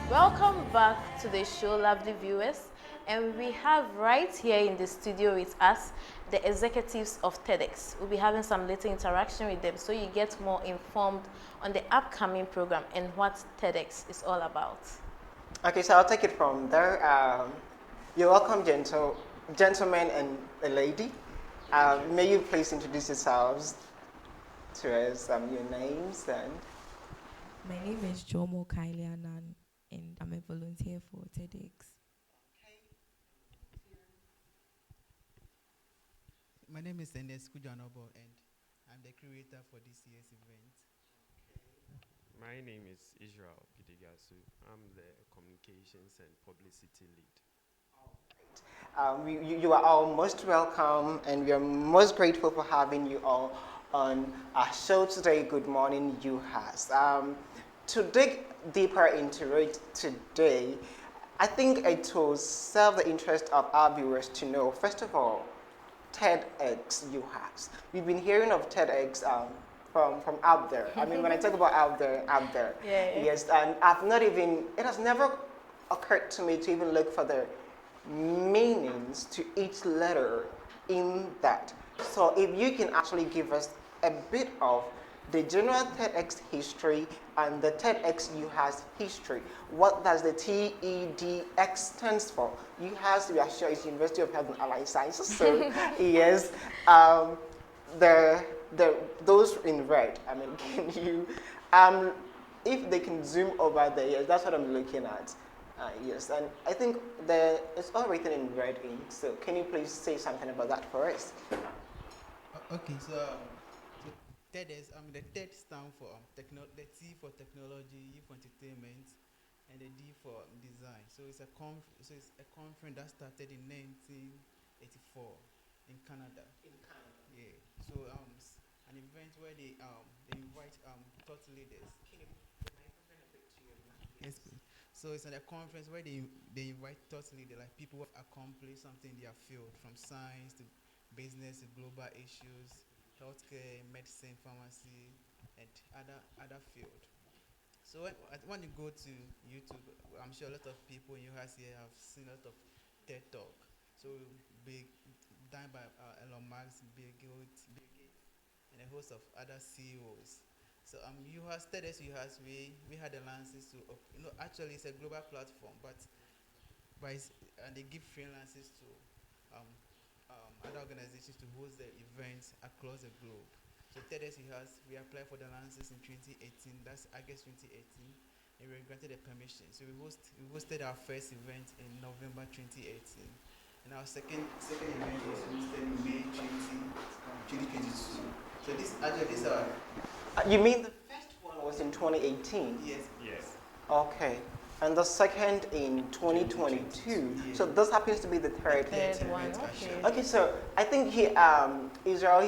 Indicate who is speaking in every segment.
Speaker 1: Welcome back to the show, lovely viewers. And we have right here in the studio with us the executives of TEDx. We'll be having some little interaction with them so you get more informed on the upcoming program and what TEDx is all about.
Speaker 2: Okay, so I'll take it from there. You're welcome, gentlemen and a lady. May you please introduce yourselves to us, your names and...
Speaker 3: My name is Jomo Kailianan, and I'm a volunteer for TEDx.
Speaker 4: My name is Enes Kujanobo, and I'm the curator for this year's event.
Speaker 5: My name is Israel Pidigasu. I'm the communications and publicity lead.
Speaker 2: You are all most welcome, and we are most grateful for having you all on our show today, Good Morning UHAS. To dig deeper into it today, I think it will serve the interest of our viewers to know, first of all, TEDx UHAS. We've been hearing of TEDx from out there. I mean, when I talk about out there,
Speaker 1: Yeah.
Speaker 2: yes, and it has never occurred to me to even look for the meanings to each letter in that. So if you can actually give us a bit of the general TEDx history and the TEDx UHAS history. What does the TEDx stands for? UHAS, we are sure, is University of Health and Allied Sciences. So yes, those in red. I mean, can you, if they can zoom over there, yes, that's what I'm looking at. Yes, and I think it's all written in red ink. So can you please say something about that for us?
Speaker 4: Okay, so TEDx, the TED stand for the T for technology, E for entertainment, and the D for design. So it's a conference that started in 1984 in Canada. Yeah. So an event where they invite thought leaders.
Speaker 2: Can you put the microphone a bit to your mouth?
Speaker 4: Yes, please. So it's a conference where they invite thought leaders, like people who have accomplished something in their field, from science to business to global issues, healthcare, medicine, pharmacy, and other field. So when you go to YouTube, I'm sure a lot of people in UHAS here have seen a lot of TED Talk. So big, done by Elon Musk, Bill Gates, and a host of other CEOs. So UHAS, TEDx UHAS, we had the license to, actually it's a global platform, but they give freelancers to other organizations to host their events across the globe. So TEDx UHAS, we applied for the license in 2018, that's August 2018, and we were granted the permission. So we hosted our first event in November 2018. And our second event was hosted in May 2022. So this are...
Speaker 2: You mean the first one was in 2018?
Speaker 4: Yes.
Speaker 5: Yes.
Speaker 2: Okay. And the second in 2022.
Speaker 4: Yeah.
Speaker 2: So this happens to be the third.
Speaker 1: Third one,
Speaker 4: event,
Speaker 1: okay.
Speaker 4: actually.
Speaker 2: Okay, so I think Israel,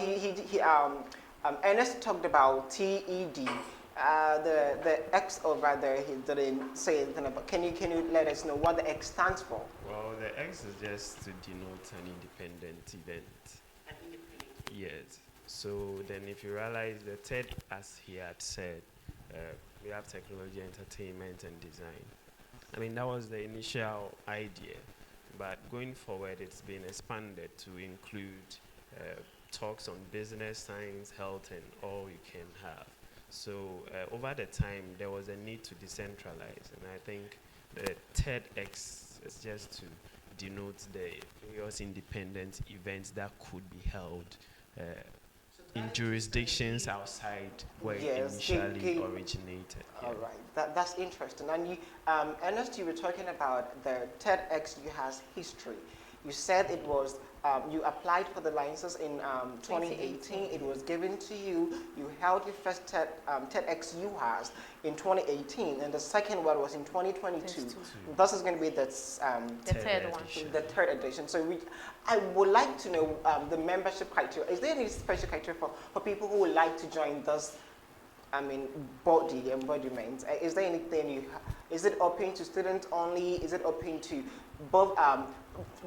Speaker 2: Ernest talked about TED. The X over there, he didn't say anything about. Can you let us know what the X stands for?
Speaker 5: Well, the X is just to denote an independent event.
Speaker 2: An independent.
Speaker 5: Yes. So then if you realize the TED, as he had said, we have technology, entertainment, and design. I mean, that was the initial idea. But going forward, it's been expanded to include talks on business, science, health, and all you can have. So over the time, there was a need to decentralize. And I think the TEDx is just to denote the various independent events that could be held in jurisdictions outside where it initially originated.
Speaker 2: All right, that's interesting. And Ernest, you were talking about the TEDx UHAS history. You said it was, you applied for the license in 2018. It was given to you. You held your first TEDx UHAS in 2018, and the second one was in 2022. This is going to be the
Speaker 1: third one.
Speaker 2: The third edition. So I would like to know the membership criteria. Is there any special criteria for people who would like to join this, body embodiment? Is there anything is it open to students only? Is it open to both?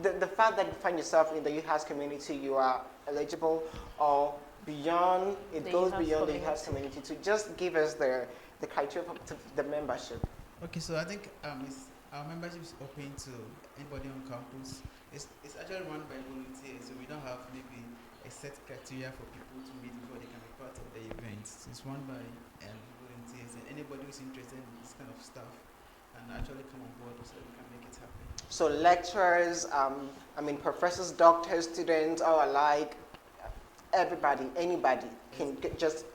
Speaker 2: The fact that you find yourself in the UHAS community, you are eligible, or beyond, it goes beyond the UHAS community. To just give us the criteria for the membership.
Speaker 4: Okay, so I think our membership is open to anybody on campus. It's actually run by volunteers, so we don't have maybe a set criteria for people to meet before they can be part of the event. So it's run by volunteers, and anybody who's interested in this kind of stuff can actually come on board so we can make it happen.
Speaker 2: So lecturers, professors, doctors, students, all alike, everybody, anybody can just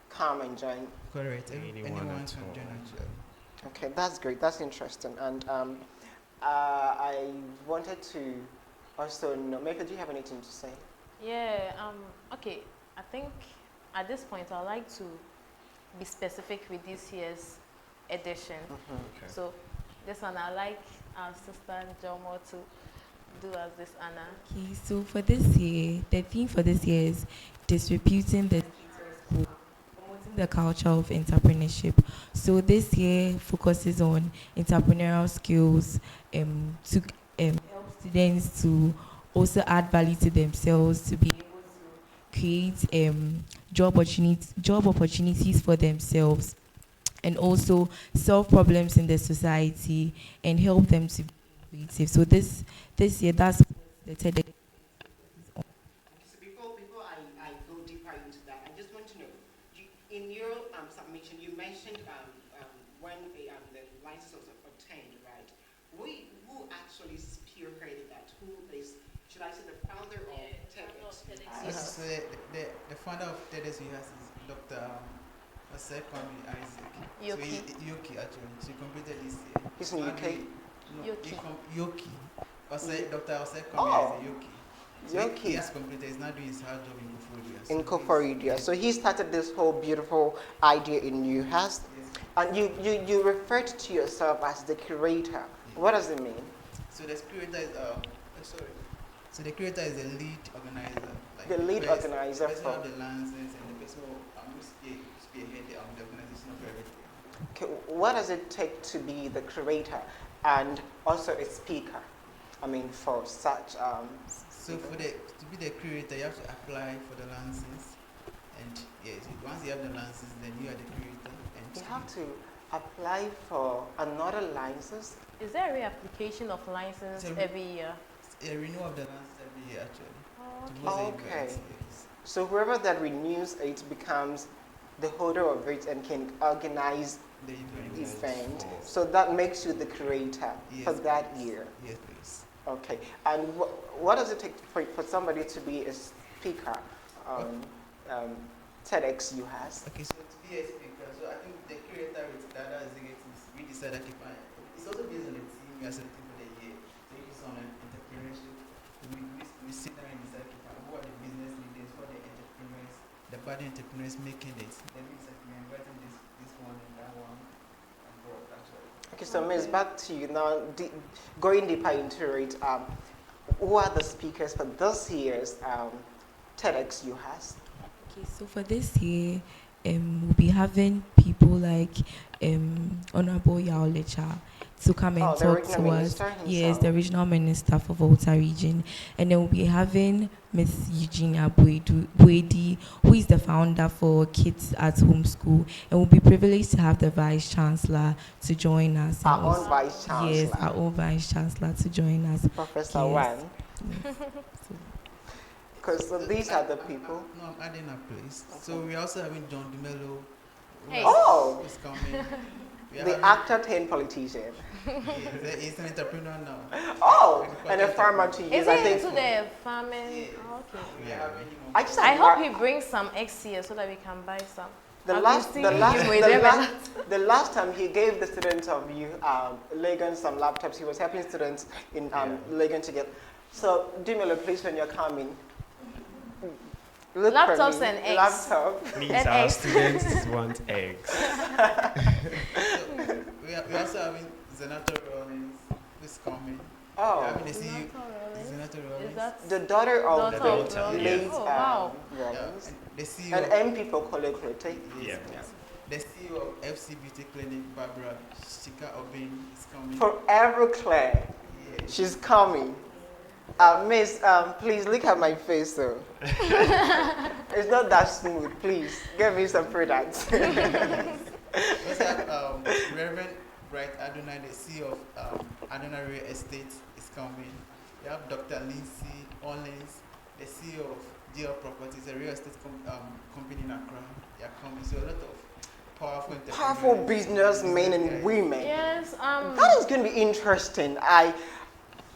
Speaker 2: come and join.
Speaker 4: Correct. Anyone can
Speaker 5: all.
Speaker 4: join actually.
Speaker 2: Okay, that's great. That's interesting. And I wanted to also know, Mecca, do you have anything to say?
Speaker 1: Yeah, okay. I think at this point I'd like to be specific with this year's edition.
Speaker 5: Okay.
Speaker 1: So this one I like our sister Jomo to do as this Anna.
Speaker 3: Okay, so for this year, the theme for this year is disreputing the school, promoting the culture of entrepreneurship. So this year focuses on entrepreneurial skills to help students to also add value to themselves, to be able to create job opportunities for themselves, and also solve problems in the society and help them to be creative. So this year, that's the TEDx.
Speaker 2: So before I go deeper into that, I just want to know, in your submission, you mentioned when the license was obtained, right? Who actually spearheaded that? Who is, should I say, the founder of TEDx?
Speaker 1: Yes.
Speaker 4: So the founder of TEDx UHAS is Dr. Osekwami Isaac.
Speaker 1: Yoki.
Speaker 4: So Yoki actually. She completed this year.
Speaker 2: He's in UK?
Speaker 4: No,
Speaker 1: Yoki.
Speaker 4: Yoki. Dr. Osekwami
Speaker 2: Oh.
Speaker 4: is Yoki. So
Speaker 2: Yoki.
Speaker 4: He has completed. He's now doing his hard job in Koforidua.
Speaker 2: In Koforidua. So he started this whole beautiful idea in UHAS.
Speaker 4: Yes.
Speaker 2: And you referred to yourself as the curator. What does it mean?
Speaker 4: So the curator is So the curator is the lead organizer. Like
Speaker 2: The lead organizer
Speaker 4: the person
Speaker 2: for-
Speaker 4: of the license and the person who spearhead the organization of everything.
Speaker 2: Okay, what does it take to be the curator and also a speaker? I mean, for such.
Speaker 4: So to be the curator, you have to apply for the license, and yes, once you have the license, then you are the curator. And
Speaker 2: You have to apply for another license.
Speaker 1: Is there a reapplication of license
Speaker 4: So
Speaker 1: every year?
Speaker 4: a renewal of the license every year actually.
Speaker 1: Oh,
Speaker 4: To
Speaker 1: okay.
Speaker 4: most of the
Speaker 2: Okay.
Speaker 4: events, yes.
Speaker 2: So whoever that renews it becomes the holder of it and can organize
Speaker 4: The event.
Speaker 2: event.
Speaker 5: for-
Speaker 2: So that makes you the curator for
Speaker 4: Yes,
Speaker 2: that
Speaker 4: please.
Speaker 2: year.
Speaker 4: Yes, please.
Speaker 2: Okay. And what does it take for somebody to be a speaker on TEDx UHAS?
Speaker 4: Okay, so to be a speaker, so I think the curator with the other executives, we decided to find. It's also based on the team we are selecting for the year. So if it's on entrepreneurship, we sit down and decide who are the business leaders, who are the entrepreneurs, the body entrepreneurs making it. Then we decide we're inviting this one and that one on board actually.
Speaker 2: Okay, so Miss, back to you now. Going deeper into it, who are the speakers for this year's TEDx UHAS?
Speaker 3: Okay, so for this year, we'll be having people like Honorable Yao Lecha to come and
Speaker 2: The
Speaker 3: talk
Speaker 2: regional
Speaker 3: to us.
Speaker 2: minister
Speaker 3: Yes,
Speaker 2: himself.
Speaker 3: the regional minister for Volta region. And then we'll be having Miss Eugenia Buedi, who is the founder for Kids at Home School. And we'll be privileged to have the Vice Chancellor to join us.
Speaker 2: Our
Speaker 3: And
Speaker 2: own
Speaker 3: also-
Speaker 2: Vice Chancellor.
Speaker 3: Yes, our own Vice Chancellor to join us.
Speaker 2: Professor
Speaker 3: Yes.
Speaker 2: Wan.
Speaker 3: Yes.
Speaker 2: Because these are the people.
Speaker 4: No, I'm adding a place. So we're also having John DeMello.
Speaker 1: Hey.
Speaker 2: Oh!
Speaker 4: Who's coming. We are
Speaker 2: The
Speaker 4: having-
Speaker 2: actor turned politician.
Speaker 4: He's an entrepreneur now.
Speaker 2: Oh! And a farmer to use,
Speaker 1: Is
Speaker 2: I
Speaker 1: he
Speaker 2: think.
Speaker 1: into the farming?
Speaker 4: Yeah.
Speaker 1: Oh, okay.
Speaker 4: We are having him on
Speaker 2: I just
Speaker 1: I
Speaker 2: admire-
Speaker 1: hope he brings some eggs here so that we can buy some.
Speaker 2: The
Speaker 1: I've
Speaker 2: last,
Speaker 1: been
Speaker 2: the,
Speaker 1: seeing
Speaker 2: last,
Speaker 1: him with
Speaker 2: the,
Speaker 1: them a
Speaker 2: last,
Speaker 1: lot.
Speaker 2: the last time he gave the students of Legon some laptops, he was helping students in Legon to get. So, Dumelo, please, when you're coming, look for
Speaker 1: Laptops
Speaker 2: me.
Speaker 1: and eggs.
Speaker 2: Laptop.
Speaker 5: Means
Speaker 1: And
Speaker 5: our
Speaker 1: eggs.
Speaker 5: students want eggs.
Speaker 4: We're also having Zenato Rollins, who's coming. We're
Speaker 2: Oh,
Speaker 4: having the CEO.
Speaker 1: Not Rollins.
Speaker 4: Zenato
Speaker 1: Is
Speaker 4: Rollins.
Speaker 1: that
Speaker 2: the daughter of
Speaker 1: daughter
Speaker 2: the
Speaker 1: of Rollins?
Speaker 2: late
Speaker 1: Oh, wow.
Speaker 2: Rollins.
Speaker 4: And the CEO.
Speaker 2: And MP for Kole Klote.
Speaker 5: Yeah.
Speaker 4: The CEO of FC Beauty Clinic, Barbara Shika Obin, is coming.
Speaker 2: Forever Claire.
Speaker 4: Yeah.
Speaker 2: She's coming. Miss, please look at my face though. It's not that smooth. Please, give me some products.
Speaker 4: We also have Reverend Bright Adonai, the CEO of Adonai Real Estate, is coming. You have Dr. Lindsay Orleans, the CEO of GL Properties, a real estate company in Accra. They are coming. So a lot of
Speaker 2: Powerful businessmen and women.
Speaker 1: Yes.
Speaker 2: That is going to be interesting. I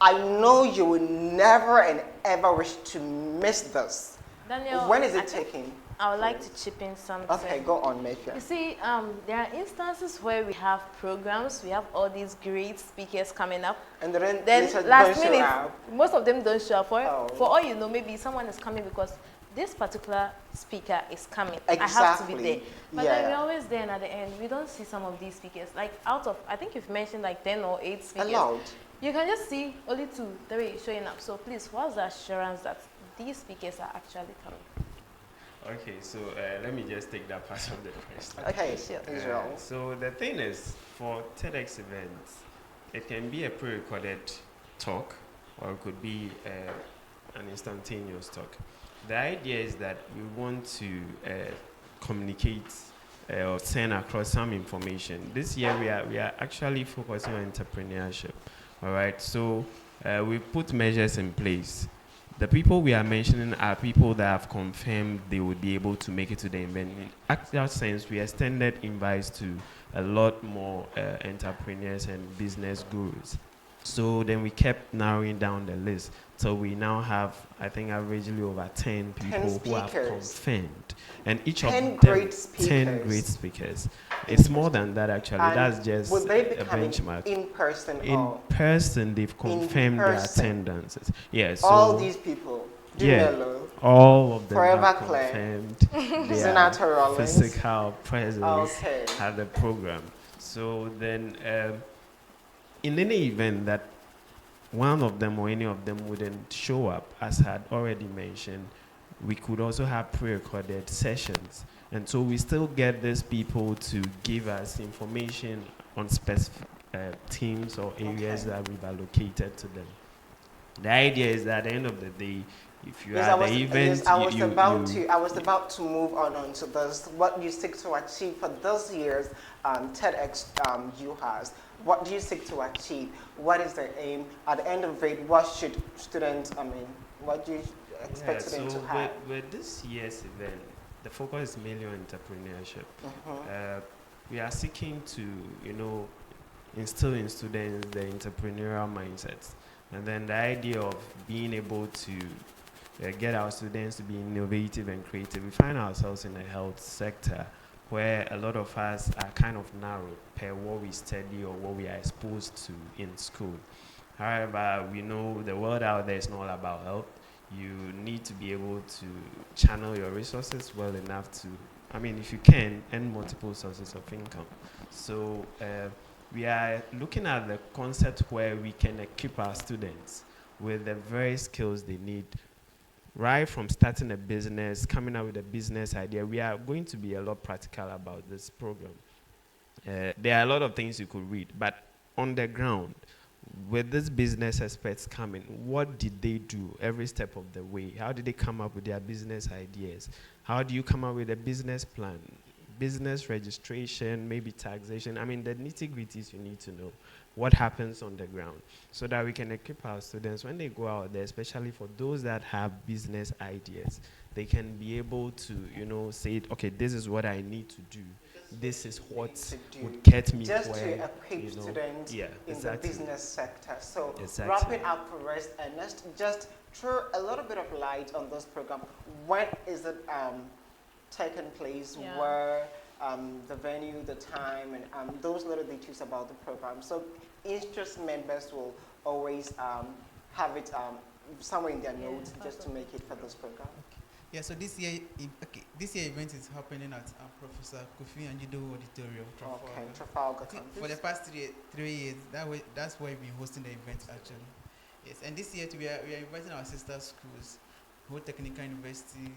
Speaker 2: know you will never and ever wish to miss this.
Speaker 1: Daniel,
Speaker 2: When is it taking?
Speaker 1: I would like to chip in something.
Speaker 2: Okay, go on, Mefia.
Speaker 1: You see, there are instances where we have programs, we have all these great speakers coming up.
Speaker 2: And then
Speaker 1: last
Speaker 2: don't show
Speaker 1: minute,
Speaker 2: up.
Speaker 1: most of them don't show up. For
Speaker 2: Oh.
Speaker 1: all you know, maybe someone is coming because this particular speaker is coming.
Speaker 2: Exactly.
Speaker 1: I have to be there. But then
Speaker 2: Yeah.
Speaker 1: we're always there, and at the end, we don't see some of these speakers. Like out of, I think you've mentioned like 10 or 8 speakers.
Speaker 2: Allowed.
Speaker 1: You can just see only 2, 3 showing up. So please, what's the assurance that these speakers are actually coming?
Speaker 5: Okay, so let me just take that part of the question.
Speaker 2: Okay,
Speaker 1: Sure.
Speaker 2: Israel.
Speaker 5: So the thing is, for TEDx events, it can be a pre-recorded talk, or it could be an instantaneous talk. The idea is that we want to communicate or send across some information. This year we are actually focusing on entrepreneurship. All right, so we put measures in place. The people we are mentioning are people that have confirmed they would be able to make it to the event. In actual sense, we extended invites to a lot more entrepreneurs and business gurus. So then we kept narrowing down the list. So we now have, I think, averagely over 10 people who have confirmed. And each of them, 10 great speakers. It's more than that, actually.
Speaker 2: And
Speaker 5: that's just
Speaker 2: will they
Speaker 5: a
Speaker 2: be coming
Speaker 5: benchmark.
Speaker 2: in person
Speaker 5: In
Speaker 2: or
Speaker 5: person, they've confirmed their
Speaker 2: person?
Speaker 5: attendances. Yeah, so
Speaker 2: all these people?
Speaker 5: yeah,
Speaker 2: Dumelo,
Speaker 5: all of them
Speaker 2: Forever
Speaker 5: have
Speaker 2: Claire,
Speaker 5: confirmed their
Speaker 2: Senator Rollins.
Speaker 5: physical presence
Speaker 2: Okay.
Speaker 5: at the program. So then, in any event that one of them or any of them wouldn't show up, as I had already mentioned, we could also have pre-recorded sessions. And so we still get these people to give us information on specific teams or areas that we've allocated to them. The idea is that at the end of the day, if you are the event,
Speaker 2: I was about to move on to this. What do you seek to achieve for this year's TEDx UHAS? What do you seek to achieve? What is their aim? At the end of it, what should students, what do you expect students to have?
Speaker 5: With this year's event, the focus is mainly on entrepreneurship. We are seeking to, instill in students the entrepreneurial mindsets. And then the idea of being able to get our students to be innovative and creative. We find ourselves in the health sector where a lot of us are kind of narrow per what we study or what we are exposed to in school. However, we know the world out there is not all about health. You need to be able to channel your resources well enough to, if you can, earn multiple sources of income. So we are looking at the concept where we can equip our students with the very skills they need. Right from starting a business, coming up with a business idea, we are going to be a lot practical about this program. There are a lot of things you could read, but on the ground, with these business experts coming, what did they do every step of the way? How did they come up with their business ideas? How do you come up with a business plan? Business registration, maybe taxation. The nitty-gritties you need to know. What happens on the ground, so that we can equip our students when they go out there, especially for those that have business ideas, they can be able to, say, okay, this is what I need to do. This is what would get me
Speaker 2: just
Speaker 5: where,
Speaker 2: to equip students in the business sector. So wrapping up for rest, and let's just throw a little bit of light on this program. When is it taking place?
Speaker 1: Yeah.
Speaker 2: Where? The venue, the time, and those little details about the program. So interest members will always have it somewhere in their notes just to make it for this program.
Speaker 4: Yeah, so this year event is happening at Professor Kofi Anjido Auditorium, Trafalgar.
Speaker 2: Okay, Trafalgar.
Speaker 4: For the past 3 years, that's where we've been hosting the event actually. Yes, and this year we are inviting our sister schools, Ho Technical University,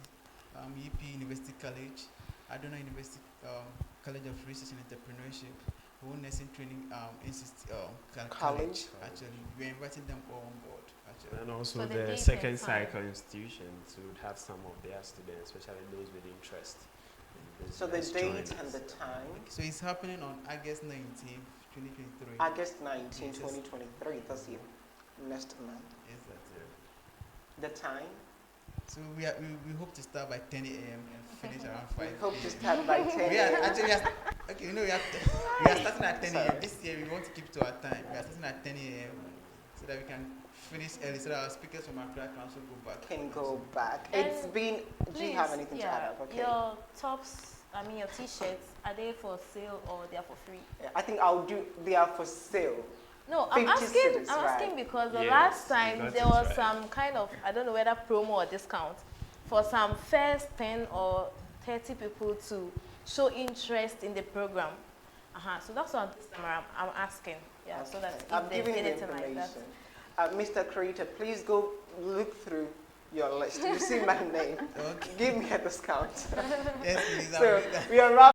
Speaker 4: UP University College, Adonai University College of Research and Entrepreneurship, Ho Nursing Training College. Actually, we are inviting them all on board. Actually.
Speaker 5: And also
Speaker 1: So
Speaker 5: the second cycle institutions would have some of their students, especially those with interest.
Speaker 2: So the date and the time.
Speaker 4: So it's happening on August 19th, 2023.
Speaker 2: August 19,
Speaker 4: Yes.
Speaker 2: 2023, this year, next month.
Speaker 4: Yes, that's it.
Speaker 2: The time?
Speaker 4: So we hope to start by 10 a.m. and finish around 5
Speaker 2: We
Speaker 4: p.m.
Speaker 2: hope to start by 10
Speaker 4: We are
Speaker 2: a.m.
Speaker 4: actually okay. You know, we are starting at 10 a.m.
Speaker 2: Sorry.
Speaker 4: This year we want to keep to our time. We are starting at 10 a.m. so that we can finish early, so that our speakers from Accra can also go back.
Speaker 2: Can go back.
Speaker 1: And
Speaker 2: It's been. Do you have anything to add up? Okay.
Speaker 1: Your tops, your t-shirts, are they for sale or they are for free?
Speaker 2: I think I'll do. They are for sale.
Speaker 1: No, I'm
Speaker 2: 50
Speaker 1: asking.
Speaker 2: cities,
Speaker 1: I'm asking
Speaker 2: right.
Speaker 1: because the
Speaker 5: Yes,
Speaker 1: last
Speaker 5: you
Speaker 1: time
Speaker 5: got
Speaker 1: there
Speaker 5: it
Speaker 1: was
Speaker 5: right.
Speaker 1: some kind of, I don't know whether promo or discount for some first 10 or 30 people to show interest in the program. So that's what this time around I'm asking. Yeah, so that
Speaker 2: I'm
Speaker 1: if there's
Speaker 2: giving the
Speaker 1: anything like that.
Speaker 2: information. Mr. Creator, please go look through your list. You see my name.
Speaker 4: Okay.
Speaker 2: Give me a discount.
Speaker 4: Yes, please. I'll
Speaker 2: So
Speaker 4: do that.
Speaker 2: we are